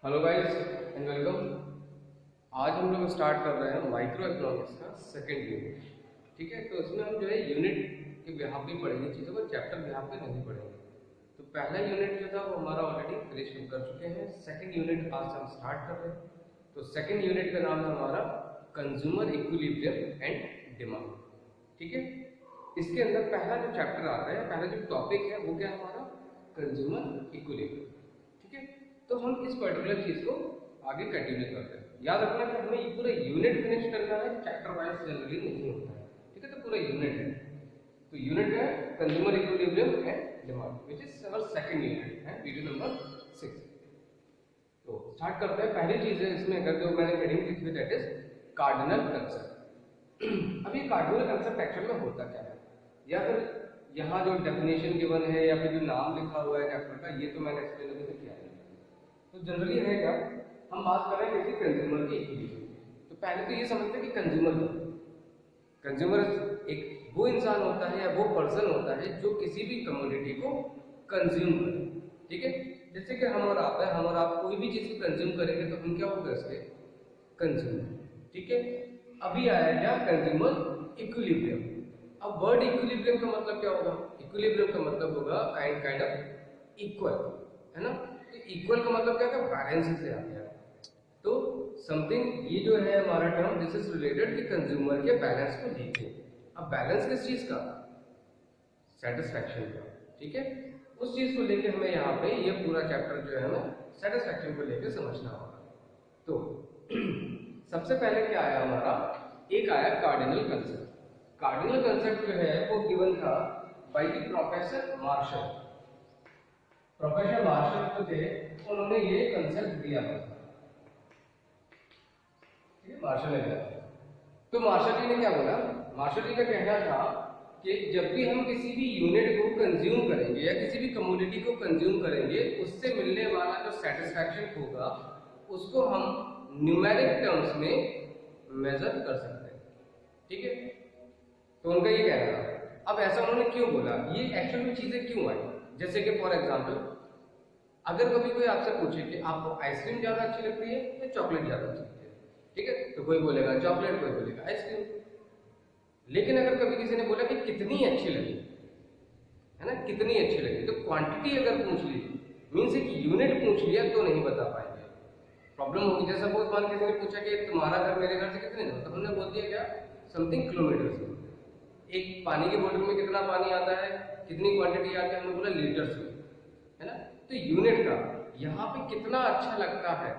Hello guys and welcome. आज हम लोग स्टार्ट कर रहे हैं माइक्रो इकोनॉमिक्स का सेकंड यूनिट। ठीक है, तो इसमें हम जो है यूनिट के बिहाफ भी पढ़ेंगे, चीज़ों को चैप्टर बिहाफ पे नहीं पढ़ेंगे। तो पहला यूनिट जो था वो हमारा ऑलरेडी फिनिश हम कर चुके हैं। सेकंड यूनिट आज हम स्टार्ट कर रहे हैं। तो सेकंड यूनिट का नाम है हमारा कंज्यूमर इक्विलिब्रियम एंड डिमांड। ठीक है, इसके अंदर पहला जो चैप्टर आता है, पहला जो टॉपिक है वो क्या है हमारा कंज्यूमर इक्विलिब्रियम। ठीक है, तो हम इस पर्टिकुलर चीज को आगे कंटिन्यू करते हैं। याद रखना कि हमें ये पूरा यूनिट फिनिश करना है, चैप्टर वाइज जनरली नहीं होता है। ठीक है, तो पूरा यूनिट है। तो यूनिट है consumer equilibrium and demand, which is our second unit है, वीडियो नंबर 6। तो स्टार्ट करते हैं। पहली चीज है इसमें, अगर जो मैंने हेडिंग लिखी है दैट इज कार्डिनल कंसेप्ट। अब ये कार्डिनल कंसेप्ट एक्चुअल में होता क्या है, या फिर यहाँ जो डेफिनेशन गिवन है या फिर जो नाम लिखा हुआ है चैप्टर का, ये तो मैंने एक्सप्लेन अभी तक किया है। तो जनरली है क्या, हम बात कर रहे हैं किसी कंज्यूमर की इक्विलिब्रियम। तो पहले तो ये समझते हैं कि कंज्यूमर एक वो इंसान होता है या वो पर्सन होता है जो किसी भी कमोडिटी को कंज्यूम करे। ठीक है, जैसे कि हम और आप है, हम और आप कोई भी चीज को कंज्यूम करेंगे तो हम क्या होगा इसके कंज्यूमर। ठीक है, अभी आया क्या कंज्यूमर इक्विलिब्रियम। अब वर्ड इक्विलिब्रियम का मतलब क्या होगा, इक्विलिब्रियम का मतलब होगा काइंड ऑफ इक्वल, है ना। तो इक्वल का मतलब क्या था, बैलेंस से आ गया। तो समथिंग, ये जो है हमारा टर्म, दिस इज रिलेटेड कि कंज्यूमर के बैलेंस को लेके। अब बैलेंस किस चीज का, सेटिस्फैक्शन का। ठीक है, उस चीज को लेके हमें यहाँ पे ये पूरा चैप्टर जो है हमें सेटिस्फैक्शन को लेके समझना होगा। तो सबसे पहले क्या आया हमारा, एक आया कार्डिनल कंसेप्ट। कार्डिनल कंसेप्ट जो है वो गिवन था by the professor Marshall. Professor Marshall जो थे उन्होंने ये कंसेप्ट दिया था। ठीक है, मार्शल ने दिया। तो मार्शल जी ने क्या बोला, मार्शल जी का कहना था कि जब भी हम किसी भी यूनिट को कंज्यूम करेंगे या किसी भी कमोडिटी को कंज्यूम करेंगे, उससे मिलने वाला जो सेटिस्फैक्शन होगा उसको हम न्यूमेरिक टर्म्स में मेजर कर सकते हैं। ठीक है, तो उनका ये कहना था। अब ऐसा उन्होंने क्यों बोला, ये एक्चुअल में चीजें क्यों आई, जैसे कि फॉर एग्जांपल अगर कभी कोई आपसे पूछे कि आपको आइसक्रीम ज्यादा अच्छी लगती है या चॉकलेट ज्यादा अच्छी लगती है, ठीक है, तो कोई बोलेगा चॉकलेट, कोई बोलेगा आइसक्रीम। लेकिन अगर कभी किसी ने बोला कि कितनी अच्छी लगी, है ना, कितनी अच्छी लगी, तो क्वांटिटी अगर पूछ ली, मीन्स एक यूनिट पूछ लिया, तो नहीं बता पाएंगे, प्रॉब्लम होगी। जैसा बहुत मान किसी ने पूछा कि तुम्हारा घर मेरे घर से कितने दूर, तो हमने बोल दिया क्या, समथिंग किलोमीटर। एक पानी की बोतल में कितना पानी आता है, कितनी क्वांटिटी आती है, हमने बोला लीटर्स में, है ना। तो यूनिट का यहाँ पे कितना अच्छा लगता है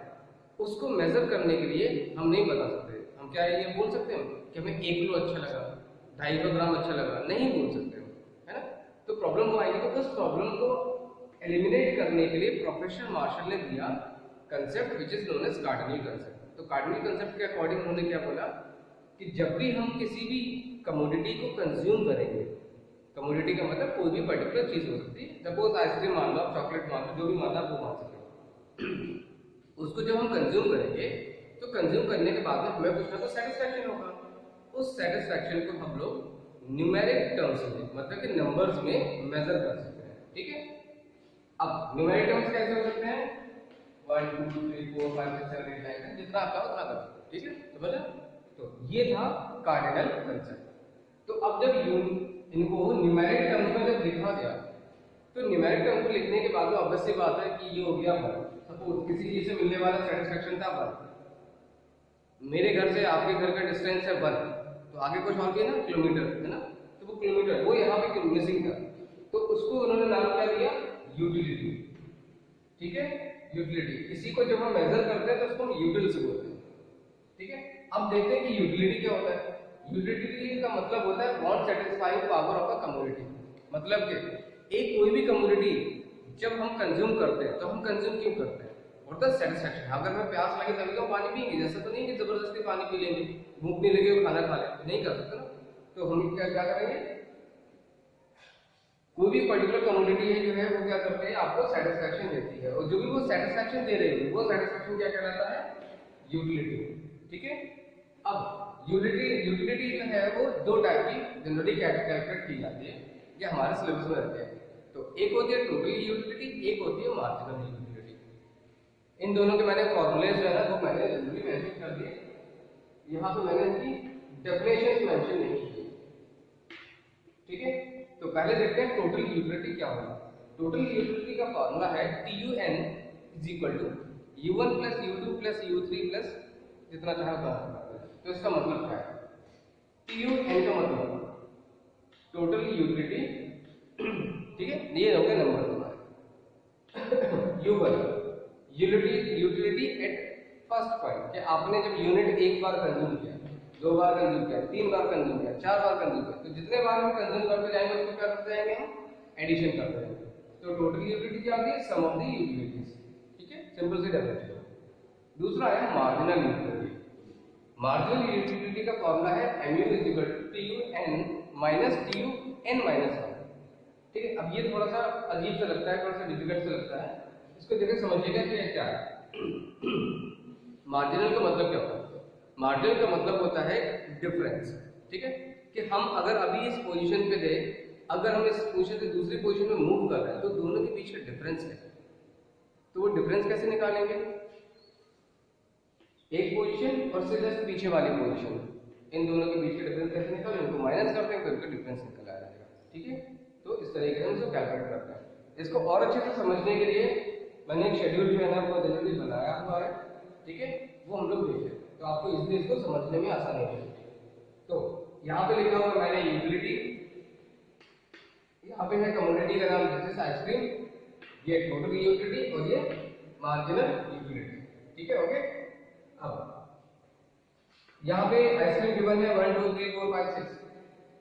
उसको मेजर करने के लिए हम नहीं बता सकते। हम क्या ये बोल सकते हैं कि हमें 1 किलो अच्छा लगा, 250 ग्राम अच्छा लगा, नहीं बोल सकते हम, है ना। तो प्रॉब्लम वो आएगी। तो उस प्रॉब्लम को एलिमिनेट करने के लिए प्रोफेसर मार्शल ने दिया concept which is known as cardinal concept. तो कार्डिनल कंसेप्ट के अकॉर्डिंग उन्होंने क्या बोला कि जब भी हम किसी भी कमोडिटी को कंज्यूम करेंगे, कमोडिटी का मतलब कोई भी पर्टिकुलर चीज हो सकती है, सपोज आइसक्रीम मान लो, चॉकलेट मान लो, जो भी मान लो वो मान सकते उसको जब हम कंज्यूम करेंगे तो कंज्यूम करने के बाद में हमें कुछ ना कुछ सेटिस्फैक्शन होगा। उस सेटिस्फैक्शन को हम लोग न्यूमेरिक टर्म्स में, मतलब कि नंबर्स में मेजर कर सकते हैं। ठीक है, अब न्यूमेरिक टर्म्स कैसे हो सकते हैं, 1 2 3 4 5 6 7 8 9, जितना आपका उतना कर सकते हैं। ठीक है, तो बोला, तो ये था कार्डिनल कंसेप्ट। तो अब जब इनको न्यूमेरिक टर्म्स में जब लिखा गया, तो न्यूमेरिक टर्म्स को लिखने के बाद ऑब्वियस सी बात है कि ये हो गया वन। सपोज किसी चीज से मिलने वाला सेटिस्फैक्शन था वन, मेरे घर से आपके घर का डिस्टेंस है वन, तो आगे कुछ और भी है ना, किलोमीटर, है ना। तो वो किलोमीटर वो यहाँ पे मिसिंग था, तो उसको उन्होंने नाम क्या दिया, यूटिलिटी। ठीक है, यूटिलिटी। इसी को जब हम मेजर करते हैं तो उसको हम यूटिल से बोलते हैं। ठीक है, अब देखते हैं कि यूटिलिटी क्या होता है। यूटिलिटी का मतलब होता है non satisfying power of a commodity. मतलब कि एक कोई भी कमोडिटी जब हम कंज्यूम करते हैं तो हम कंज्यूम क्यों करते हैं, और द सेटिस्फैक्शन। अगर हमें प्यास लगे तभी तो पानी पिएंगे, जैसा तो नहीं कि जबरदस्ती पानी पी लेंगे, भूख नहीं लगे खाना खा लेंगे, नहीं कर सकते ना। तो हम क्या क्या करेंगे, कोई भी पर्टिकुलर कमोडिटी है जो है वो क्या करते हैं, आपको सेटिस्फैक्शन देती है, और जो भी वो सेटिस्फैक्शन दे रही है वो सेटिस्फैक्शन क्या कहलाता है, यूटिलिटी। ठीक है, अब यूटिलिटी जो है वो दो टाइप की जनरली कैलकुलेट की जाती है, ये हमारे सिलेबस में रहते हैं। तो एक होती है टोटल यूटिलिटी, एक होती है मार्जिनल यूटिलिटी। इन दोनों के मैंने फॉर्मूले जो है ना वो मैंने जनरली मेंशन कर दिए, यहाँ पे मैंने इसकी डेफिनेशन मेंशन नहीं की। ठीक है, तो पहले देखते हैं टोटल यूटिलिटी क्या होगा। टोटल यूटिलिटी का फॉर्मूला है TUN is equal to U1 plus U2 plus U3 plus जितना चाहे उतना। तो इसका मतलब क्या है, TUN का मतलब टोटल यूटिलिटी, ठीक है, ये हो गया नंबर हमारे। U1 utility at first point, कि आपने जब यूनिट एक बार कंज्यूम किया, दो बार कंज्यूम किया, तीन बार कंज्यूम किया, चार बार कंज्यूम किया, तो जितने बार हम कंज्यूम करते जाएंगे उसको क्या करते जाएंगे, हम एडिशन करते जाएंगे। तो टोटल यूटिलिटी क्या होती है, सम ऑफ द यूटिलिटीज। ठीक है, सिंपल सी डेफिनेशन। दूसरा है मार्जिनल यूटिलिटी। मार्जिनल यूटिलिटी का फॉर्मूला है mu is equal to TUN minus TUN minus 1। ठीक है, अब ये थोड़ा सा अजीब सा लगता है, थोड़ा सा डिफिकल्ट सा लगता है, इसको देखकर समझिएगा कि ये क्या है। मार्जिनल का मतलब क्या होता है, मार्जिनल का मतलब होता है डिफरेंस। ठीक है, कि हम अगर अभी इस पोजीशन पे थे, अगर हम इस पोजीशन से दूसरी पोजीशन में मूव कर रहे हैं, तो दोनों के बीच का डिफरेंस है, तो वो डिफरेंस कैसे निकालेंगे, एक पोजीशन और से जस्ट पीछे वाली पोजीशन, इन दोनों के बीच का डिफरेंस कैसे निकालेंगे, उनको माइनस करते हैं तो इनका डिफरेंस निकल आ जाएगा। ठीक है, तो इस तरीके से हम इसको कैलकुलेट करते हैं। इसको और अच्छे से समझने के लिए मैंने एक शेड्यूल जो है ना वो जनरली बनाया हुआ है। ठीक है, वो हम लोग देखें तो आपको इसलिए इसको समझने में आसानी होगी। तो यहाँ पे लिखा हुआ मैंने यूटिलिटी, यहाँ पे है कमोडिटी का नाम जैसे आइसक्रीम, ये टोटल यूटिलिटी और ये मार्जिनल यूटिलिटी। ठीक है, ओके। अब यहाँ पे आइसक्रीम गिवन है 1 2 3 4 5 6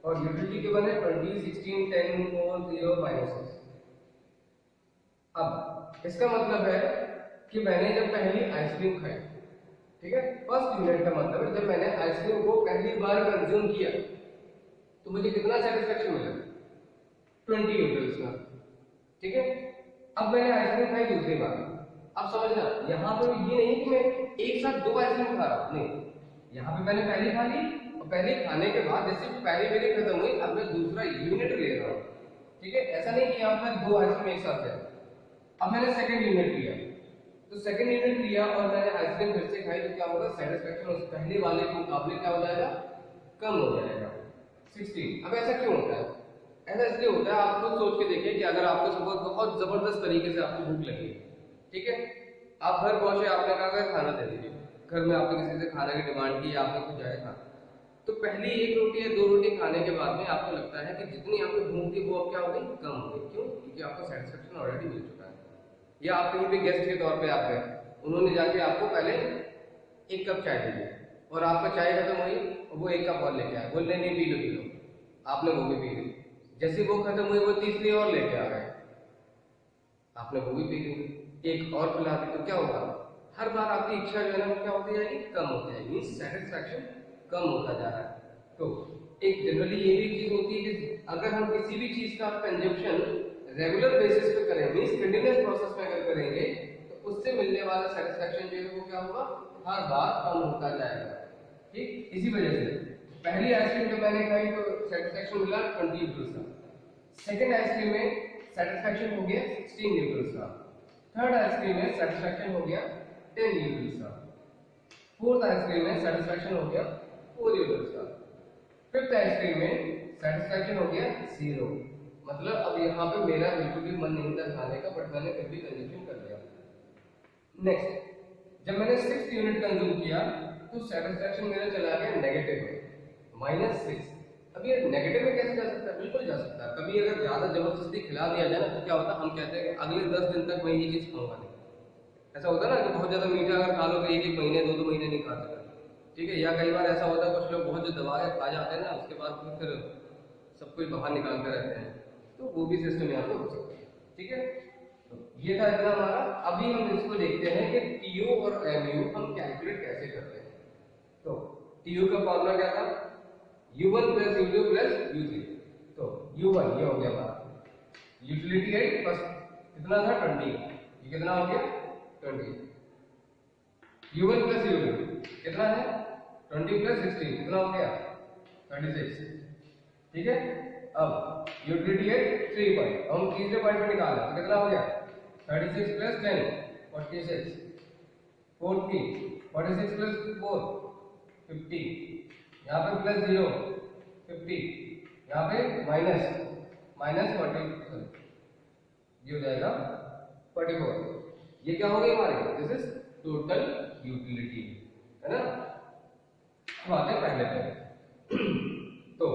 और यूटिलिटी गिवन है 20 16 10 4 0 -6। अब इसका मतलब है कि मैंने जब पहली आइसक्रीम खाई, ठीक है, फर्स्ट यूनिट का मतलब है जब मैंने आइसक्रीम को पहली बार कंज्यूम किया तो मुझे कितना सेटिस्फेक्शन मिला, 20 यूटिल्स का। ठीक है, अब मैंने आइसक्रीम खाई दूसरी बार। अब समझना, यहाँ पे ये नहीं कि मैं एक साथ दो आइसक्रीम खा रहा हूँ, नहीं, यहाँ पे मैंने पहली खा ली और पहली खाने के बाद जैसे पहली मेरी खत्म हुई, अब मैं दूसरा यूनिट ले रहा हूँ। ठीक है, ऐसा नहीं कि यहाँ पर दो आइसक्रीम एक साथ है। अब मैंने सेकंड यूनिट लिया, तो सेकंड यूनिट लिया और मैंने आइसक्रीम फिर से खाई, तो क्या होगा, सेटिस्फेक्शन उस पहले वाले के मुकाबले क्या हो जाएगा, कम हो जाएगा, 16। अब ऐसा क्यों होता है, ऐसा इसलिए होता है, आप खुद सोच के देखिए कि अगर आपको सपोज बहुत जबरदस्त तरीके से आपको भूख लगी, ठीक है, आप घर पहुंचे, आपने कहा खाना दे दीजिए, घर में आपने किसी से खाने की डिमांड की, आपने कुछ जाए खाना, तो पहली एक रोटी या दो रोटी खाने के बाद में आपको लगता है कि जितनी आपको भूख थी वो अब क्या हो गई, कम हो गई। क्यों, क्योंकि आपको सेटिस्फेक्शन ऑलरेडी मिल चुका है। या आप कहीं पे गेस्ट के तौर पे आप गए, उन्होंने जाके आपको पहले एक कप चाय दी और आपका चाय खत्म हुई, वो एक कप और लेके आए, बोल नहीं पी लो, आपने वो भी पी ली। जैसे वो खत्म हुई, वो तीसरी और लेके आ गए, आपने वो भी पी ली, एक और पिला दी, तो क्या होगा, हर बार आपकी इच्छा जो है ना वो क्या होती जाएगी, कम होती जाएगी, मींस सेटिस्फेक्शन कम होता जा रहा है। तो एक जनरली ये भी चीज होती है कि अगर हम किसी भी चीज का कंजप्शन रेगुलर बेसिस पे करें, मींस कंटिन्यूअस प्रोसेस में अगर करेंगे, तो उससे मिलने वाला सेटिस्फेक्शन जो है वो क्या होगा, हर बार कम होता जाएगा। ठीक, इसी वजह से पहली आइसक्रीम जब मैंने खाई तो सेटिस्फेक्शन मिला 20 यूटिल्स का, सेकंड आइसक्रीम में सेटिस्फेक्शन हो गया 16 यूटिल्स का, थर्ड आइसक्रीम में सेटिस्फेक्शन हो गया 10 यूटिल्स का, फोर्थ आइसक्रीम में सेटिस्फेक्शन हो गया 4 यूटिल्स का, फिफ्थ आइसक्रीम में सेटिस्फेक्शन हो गया 0। मतलब अब यहाँ पे मेरा बिल्कुल भी मन नहीं था खाने का, बट मैंने फिर भी कंज्यूम कर लिया। नेक्स्ट, जब मैंने 6th यूनिट कंज्यूम किया तो सेटिस्फेक्शन मेरा चला गया नेगेटिव में, -6। अब ये नेगेटिव में कैसे जा सकता है, बिल्कुल जा सकता है। कभी अगर ज्यादा जबरदस्ती खिला दिया जाए ना तो क्या होता है, हम कहते हैं कि अगले 10 दिन तक मैं ये चीज खाऊंगा नहीं। ऐसा होता है ना कि बहुत ज्यादा मीठा अगर खा लो तो एक महीने 2 महीने नहीं खा सकते। ठीक है, या कई बार ऐसा होता है कुछ लोग बहुत जो दवाएं खा जाते हैं ना, उसके बाद फिर सब कुछ बाहर निकालते रहते हैं, तो वो भी सिस्टम यहाँ पे हो सकता है। ठीक है, तो ये था इतना हमारा। अभी हम इसको देखते हैं कि टीयू और एमयू हम कैलकुलेट कैसे करते हैं। तो टीयू का फॉर्मूला क्या था, U1 plus U2 plus U3। तो U1 ये हो गया हमारा यूटिलिटी है, फर्स्ट कितना था 20, ये कितना हो गया 20। U1 प्लस U2 कितना है 20 प्लस 16 कितना हो गया 36। ठीक है, अब यूटिलिटी है 3 पॉइंट, हम तीसरे पॉइंट पे निकालना, तो कितना हो गया 36 प्लस 10 46। 40, 46 प्लस 4 50, यहाँ पे प्लस 0 50, यहाँ पे माइनस 40, ये हो जाएगा 44। ये क्या हो गई हमारे, दिस इज टोटल यूटिलिटी, है ना। अब आते हैं पहले पे। तो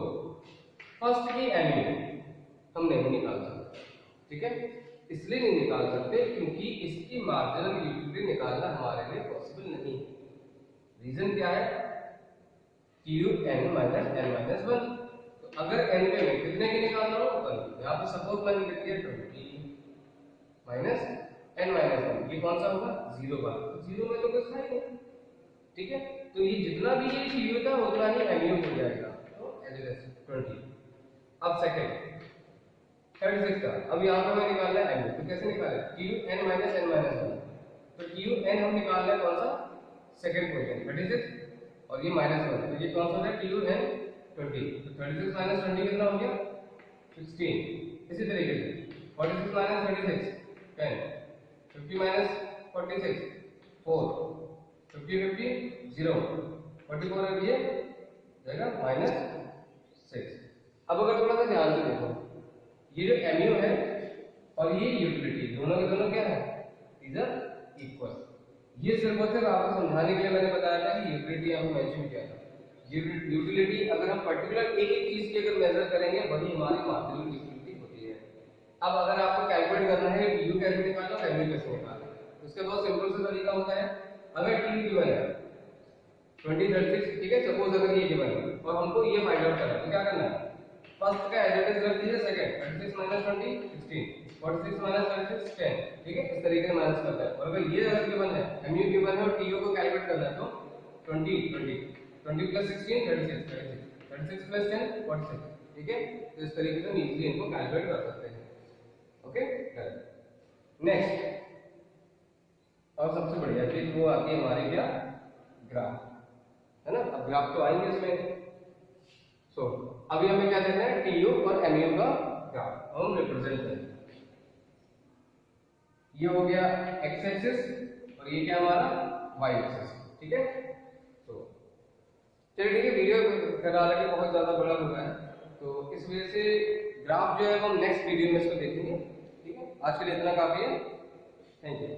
फर्स्ट की एमयू हम नहीं निकाल सकते, ठीक है। इसलिए नहीं निकाल सकते क्योंकि इसकी मार्जिनल यूटिलिटी निकालना हमारे लिए पॉसिबल नहीं है। रीजन क्या है, Q N minus N minus 1। तो अगर एन पे मैं कितने की निकाल रहा हूँ, 1। यहाँ पे सपोज मैंने लिख दिया 20 माइनस एन माइनस 1, ये कौन सा होगा, 0 का। तो 0 में तो कुछ है नहीं, ठीक है। तो ये जितना भी ये क्यू था उतना ही एमयू हो जाएगा, तो एज इट इज 20। अब सेकंड 36 का, अब यहाँ पे मैं निकालना है एमयू, तो कैसे निकालें, Q N minus N minus 1। तो क्यू एन हम निकाल रहे हैं कौन सा, सेकंड पोजीशन 36, और ये माइनस 1, तो ये कौन सा है, क्यू एन 20। तो 36 माइनस 20 कितना हो गया, 16। इसी तरीके से 46 माइनस 36 10, 50 माइनस 46 4, 50 50 0, 44 है, ये जाएगा माइनस 6। अब अगर थोड़ा सा ध्यान से देखो, ये जो एमयू है और ये यूटिलिटी, दोनों के दोनों क्या है, दीज आर इक्वल। ये सिर्फ और सिर्फ आपको समझाने के लिए मैंने बताया था कि यूटिलिटी आपको मेंशन किया था। यूटिलिटी अगर हम पर्टिकुलर एक एक चीज की अगर मेजर करेंगे, वही हमारी मार्जिनल यूटिलिटी होती है। अब अगर आपको कैलकुलेट करना है यू कैसे निकालना है, एमयू कैसे निकालना है, उसके बहुत सिंपल सा तरीका होता है। अगर टी गिवन है 20 36, ठीक है, सपोज अगर ये गिवन है और हमको ये फाइंड आउट करना है, तो क्या करना है, फर्स्ट का एज इट इज रख दीजिए, सेकंड 36 माइनस 20 16, 46 माइनस 36 10, ठीक है, इस तरीके से माइनस करता है। और अगर ये अगर गिवन है, एमयू गिवन है और टीओ को कैलकुलेट करना है, तो 20 20 20 प्लस 16 36 36 प्लस 10 46, ठीक है। तो इस तरीके से इजीली इनको कैलकुलेट कर सकते हैं, ओके। नेक्स्ट और सबसे बढ़िया चीज वो आती है हमारी क्या, ग्राफ, है ना। अब ग्राफ तो आएंगे इसमें। सो अभी हमें क्या देखना है, टीयू और एमयू का ग्राफ हम रिप्रेजेंट करेंगे। ये हो गया एक्स एक्सिस और ये क्या हमारा वाई एक्सिस, ठीक है। तो चलिए ठीक है, वीडियो करा लगे बहुत ज्यादा बड़ा हो रहा है, तो इस वजह से ग्राफ जो है हम नेक्स्ट वीडियो में इसको देखेंगे, ठीक है। आज के लिए इतना काफी है, थैंक यू।